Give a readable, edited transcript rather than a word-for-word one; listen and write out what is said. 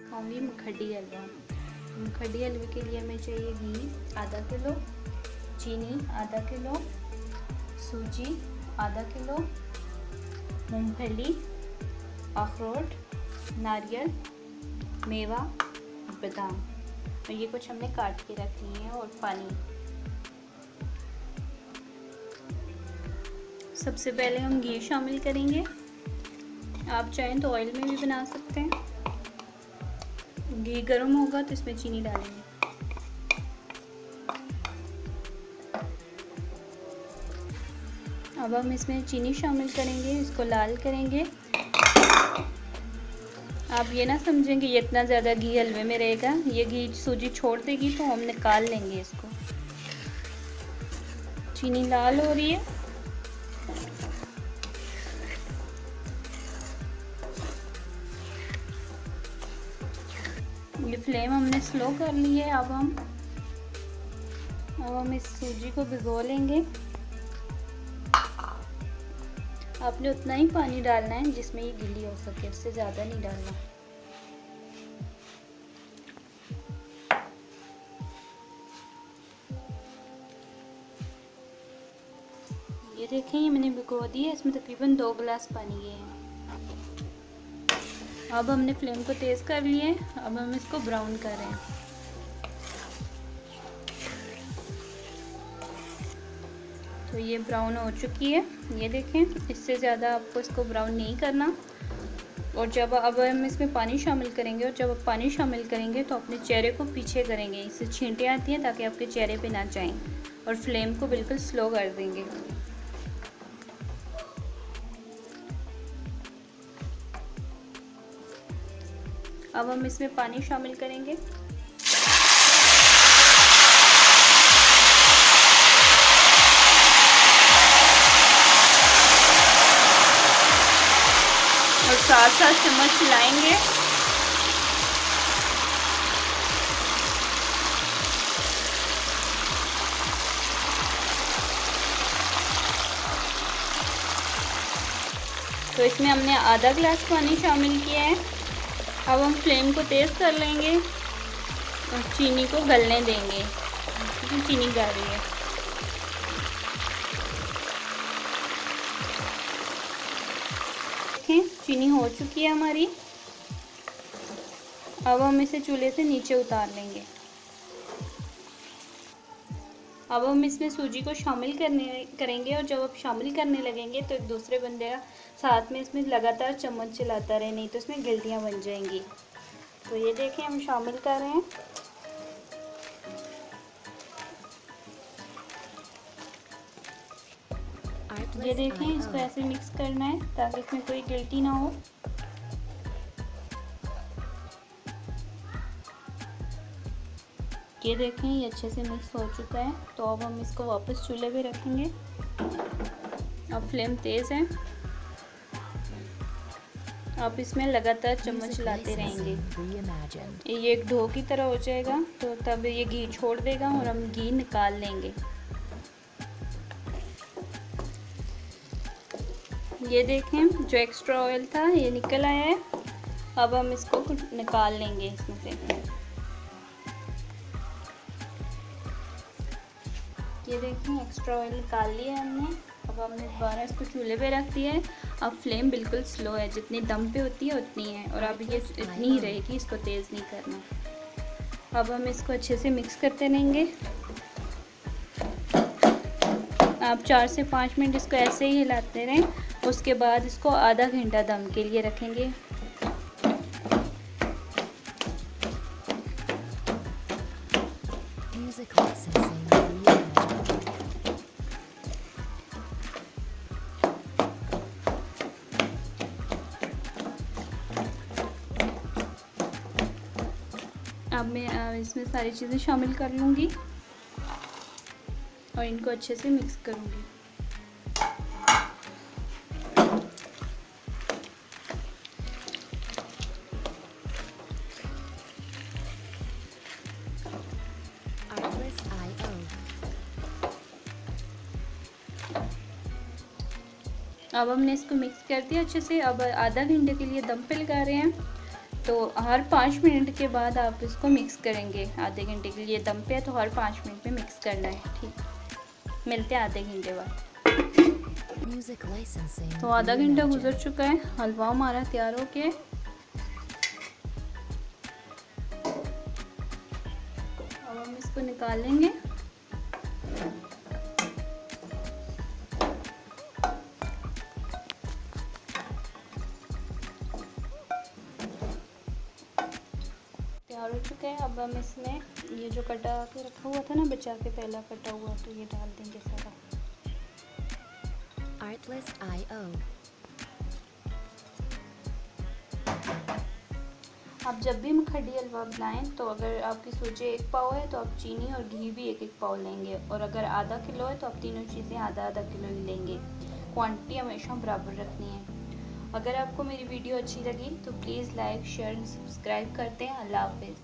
खाऊंगी मुखड्डी हलवा। मुखड्डी हलवे के लिए हमें चाहिए घी आधा किलो, चीनी आधा किलो, सूजी आधा किलो, मूंगफली, अखरोट, नारियल, मेवा, बादाम, और ये कुछ हमने काट के रख लिए हैं, और पानी। सबसे पहले हम घी शामिल करेंगे। आप चाहें तो ऑयल में भी बना सकते हैं। घी गर्म होगा तो इसमें चीनी डालेंगे। अब हम इसमें चीनी शामिल करेंगे, इसको लाल करेंगे। आप ये ना समझें कि ये इतना ज़्यादा घी हलवे में रहेगा, ये घी सूजी छोड़ देगी तो हम निकाल लेंगे इसको। चीनी लाल हो रही है। ये फ्लेम हमने स्लो कर ली है। अब हम इस सूजी को भिगो लेंगे। आपने उतना ही पानी डालना है जिसमें ये गीली हो सके, उससे ज़्यादा नहीं डालना। ये देखें, ये मैंने भिगो दी है, इसमें तकरीबन 2 गिलास पानी है। अब हमने फ्लेम को तेज़ कर लिया है। अब हम इसको ब्राउन कर रहे हैं। तो ये ब्राउन हो चुकी है, ये देखें। इससे ज़्यादा आपको इसको ब्राउन नहीं करना। और जब अब हम इसमें पानी शामिल करेंगे, और जब आप पानी शामिल करेंगे तो अपने चेहरे को पीछे करेंगे। इससे छींटे आती हैं ताकि आपके चेहरे पे ना जाएं, और फ्लेम को बिल्कुल स्लो कर देंगे। अब हम इसमें पानी शामिल करेंगे। और साथ साथ चम्मच चलाएंगे। तो इसमें हमने आधा गिलास पानी शामिल किया है। अब हम फ्लेम को तेज़ कर लेंगे और चीनी को गलने देंगे, क्योंकि चीनी गल रही है। देखें, चीनी हो चुकी है हमारी। अब हम इसे चूल्हे से नीचे उतार लेंगे। अब हम इसमें सूजी को शामिल करेंगे, और जब आप शामिल करने लगेंगे तो एक दूसरे बंदे का साथ में इसमें लगातार चम्मच चलाता रहे, नहीं तो इसमें गिल्टियाँ बन जाएंगी। तो ये देखें, हम शामिल कर रहे हैं। ये देखें, इसको ऐसे मिक्स करना है ताकि इसमें कोई गिल्टी ना हो। ये देखें, ये अच्छे से मिक्स हो चुका है। तो अब हम इसको वापस चूल्हे पे रखेंगे। अब फ्लेम तेज़ है। आप इसमें लगातार चम्मच चलाते रहेंगे। ये एक डो की तरह हो जाएगा, तो तब ये घी छोड़ देगा और हम घी निकाल लेंगे। ये देखें, जो एक्स्ट्रा ऑयल था ये निकल आया है। अब हम इसको निकाल लेंगे इसमें से। ये देखें, एक्स्ट्रा ऑयल निकाल लिया है हमने। अब हमने दोबारा इसको चूल्हे पे रख दिया है। अब फ्लेम बिल्कुल स्लो है, जितनी दम पे होती है उतनी है, और अब ये इतनी ही रहेगी, इसको तेज़ नहीं करना। अब हम इसको अच्छे से मिक्स करते रहेंगे। आप 4 से 5 मिनट इसको ऐसे ही हिलाते रहें। उसके बाद इसको आधा घंटा दम के लिए रखेंगे। अब मैं इसमें सारी चीज़ें शामिल कर लूँगी और इनको अच्छे से मिक्स करूँगी। अब हमने इसको मिक्स कर दिया अच्छे से। अब आधा घंटे के लिए दम पे लगा रहे हैं। तो हर 5 मिनट के बाद आप इसको मिक्स करेंगे। आधे घंटे के लिए दम पे है तो हर 5 मिनट में मिक्स करना है। ठीक, मिलते हैं आधे घंटे बाद। तो आधा घंटा गुजर चुका है, हलवा हमारा तैयार हो गया है। अब हम इसको निकालेंगे। तैयार हो चुका है। अब हम इसमें ये जो कटा के रखा हुआ था ना, बचा के पहला कटा हुआ, तो ये डाल देंगे सारा। Artlist.io। आप जब भी मखडी हलवा बनाएं तो अगर आपकी सूजी 1 पाव है तो आप चीनी और घी भी 1-1 पाव लेंगे, और अगर आधा किलो है तो आप तीनों चीज़ें आधा-आधा किलो ही लेंगे। क्वांटिटी हमेशा बराबर रखनी है। अगर आपको मेरी वीडियो अच्छी लगी तो please like, share and subscribe करते हैं। अल्लाह हाफिज़।